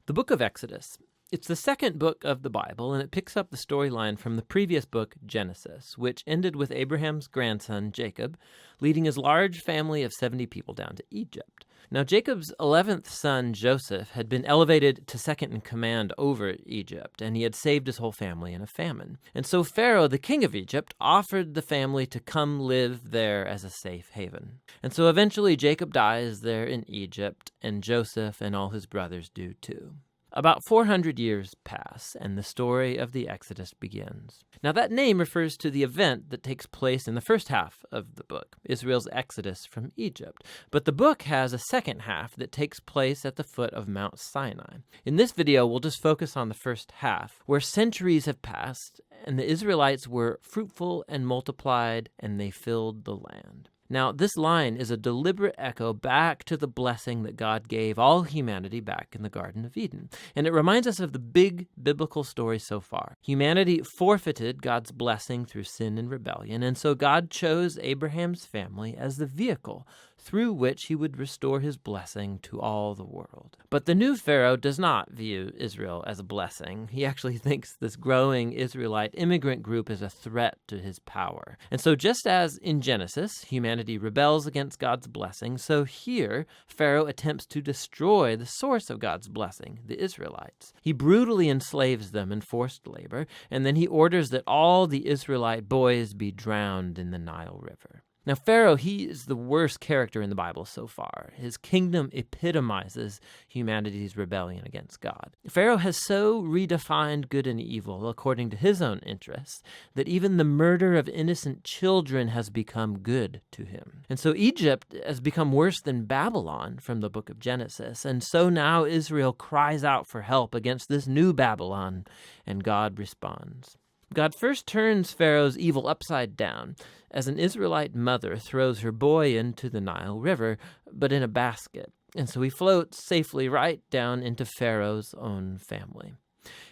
The book of Exodus. It's the second book of the Bible, and it picks up the storyline from the previous book, Genesis, which ended with Abraham's grandson, Jacob, leading his large family of 70 people down to Egypt. Now, Jacob's 11th son, Joseph, had been elevated to second in command over Egypt, and he had saved his whole family in a famine. And so Pharaoh, the king of Egypt, offered the family to come live there as a safe haven. And so eventually Jacob dies there in Egypt, and Joseph and all his brothers do too. About 400 years pass, and the story of the Exodus begins. Now, that name refers to the event that takes place in the first half of the book, Israel's exodus from Egypt. But the book has a second half that takes place at the foot of Mount Sinai. In this video, we'll just focus on the first half, where centuries have passed, and the Israelites were fruitful and multiplied, and they filled the land. Now, this line is a deliberate echo back to the blessing that God gave all humanity back in the Garden of Eden. And it reminds us of the big biblical story so far. Humanity forfeited God's blessing through sin and rebellion, and so God chose Abraham's family as the vehicle through which he would restore his blessing to all the world. But the new Pharaoh does not view Israel as a blessing. He actually thinks this growing Israelite immigrant group is a threat to his power. And so just as in Genesis, humanity rebels against God's blessing, so here Pharaoh attempts to destroy the source of God's blessing, the Israelites. He brutally enslaves them in forced labor, and then he orders that all the Israelite boys be drowned in the Nile River. Now, Pharaoh, he is the worst character in the Bible so far. His kingdom epitomizes humanity's rebellion against God. Pharaoh has so redefined good and evil according to his own interests that even the murder of innocent children has become good to him. And so Egypt has become worse than Babylon from the book of Genesis. And so now Israel cries out for help against this new Babylon, and God responds. God first turns Pharaoh's evil upside down as an Israelite mother throws her boy into the Nile River, but in a basket. And so he floats safely right down into Pharaoh's own family.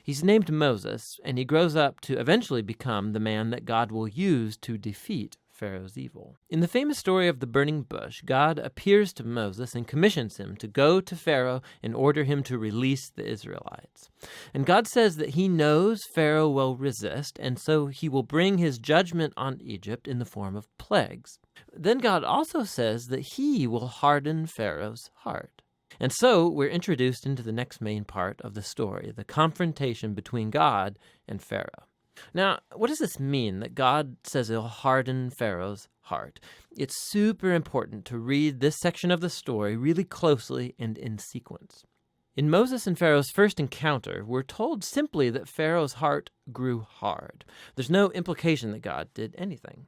He's named Moses, and he grows up to eventually become the man that God will use to defeat Pharaoh's evil. In the famous story of the burning bush, God appears to Moses and commissions him to go to Pharaoh and order him to release the Israelites. And God says that he knows Pharaoh will resist, and so he will bring his judgment on Egypt in the form of plagues. Then God also says that he will harden Pharaoh's heart. And so we're introduced into the next main part of the story, the confrontation between God and Pharaoh. Now, what does this mean that God says he'll harden Pharaoh's heart? It's super important to read this section of the story really closely and in sequence. In Moses and Pharaoh's first encounter, we're told simply that Pharaoh's heart grew hard. There's no implication that God did anything.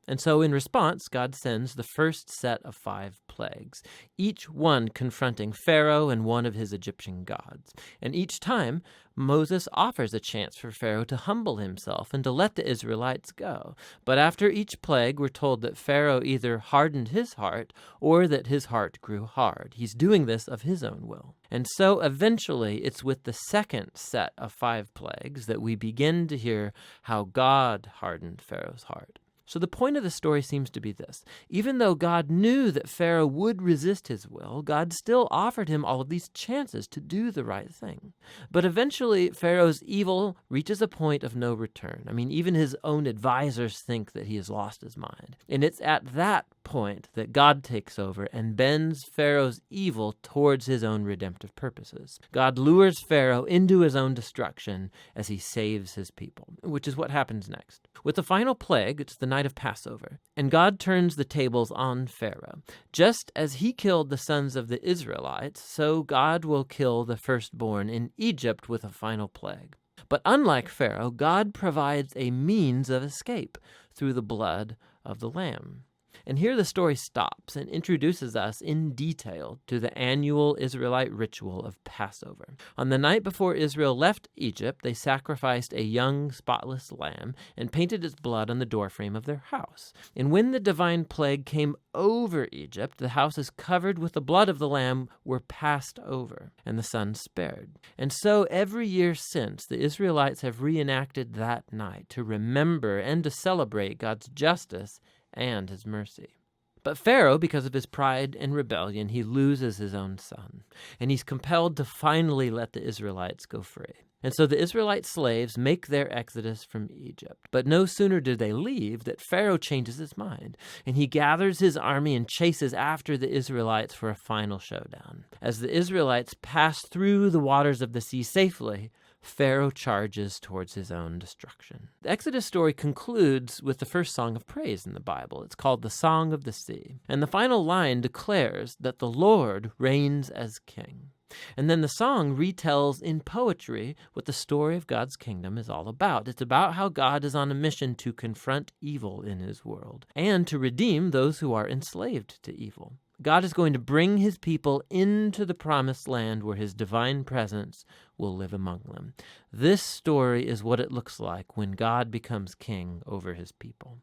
And so in response, God sends the first set of 5 plagues, each one confronting Pharaoh and one of his Egyptian gods. And each time, Moses offers a chance for Pharaoh to humble himself and to let the Israelites go. But after each plague, we're told that Pharaoh either hardened his heart or that his heart grew hard. He's doing this of his own will. And so eventually, it's with the second set of 5 plagues that we begin to hear how God hardened Pharaoh's heart. So the point of the story seems to be this. Even though God knew that Pharaoh would resist his will, God still offered him all of these chances to do the right thing. But eventually, Pharaoh's evil reaches a point of no return. I mean, even his own advisors think that he has lost his mind. And it's at that point that God takes over and bends Pharaoh's evil towards his own redemptive purposes. God lures Pharaoh into his own destruction as he saves his people, which is what happens next. With the final plague, it's the night of Passover, and God turns the tables on Pharaoh. Just as he killed the sons of the Israelites, so God will kill the firstborn in Egypt with a final plague. But unlike Pharaoh, God provides a means of escape through the blood of the Lamb. And here the story stops and introduces us in detail to the annual Israelite ritual of Passover. On the night before Israel left Egypt, they sacrificed a young, spotless lamb and painted its blood on the doorframe of their house. And when the divine plague came over Egypt, the houses covered with the blood of the lamb were passed over, and the sun spared. And so every year since, the Israelites have reenacted that night to remember and to celebrate God's justice and his mercy. But Pharaoh, because of his pride and rebellion, he loses his own son, and he's compelled to finally let the Israelites go free. And so the Israelite slaves make their exodus from Egypt. But no sooner do they leave that Pharaoh changes his mind, and he gathers his army and chases after the Israelites for a final showdown. As the Israelites pass through the waters of the sea safely, Pharaoh charges towards his own destruction. The Exodus story concludes with the first song of praise in the Bible. It's called the Song of the Sea. And the final line declares that the Lord reigns as king. And then the song retells in poetry what the story of God's kingdom is all about. It's about how God is on a mission to confront evil in his world and to redeem those who are enslaved to evil. God is going to bring his people into the promised land where his divine presence will live among them. This story is what it looks like when God becomes king over his people.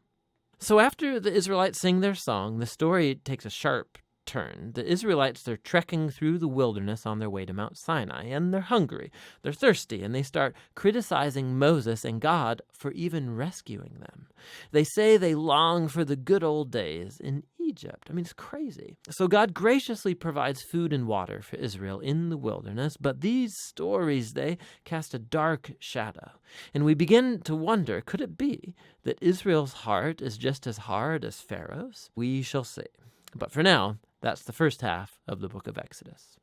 So after the Israelites sing their song, the story takes a sharp turn. The Israelites, they're trekking through the wilderness on their way to Mount Sinai, and they're hungry, they're thirsty, and they start criticizing Moses and God for even rescuing them. They say they long for the good old days in Egypt. I mean, it's crazy. So God graciously provides food and water for Israel in the wilderness, but these stories, they cast a dark shadow. And we begin to wonder, could it be that Israel's heart is just as hard as Pharaoh's? We shall see. But for now, that's the first half of the book of Exodus.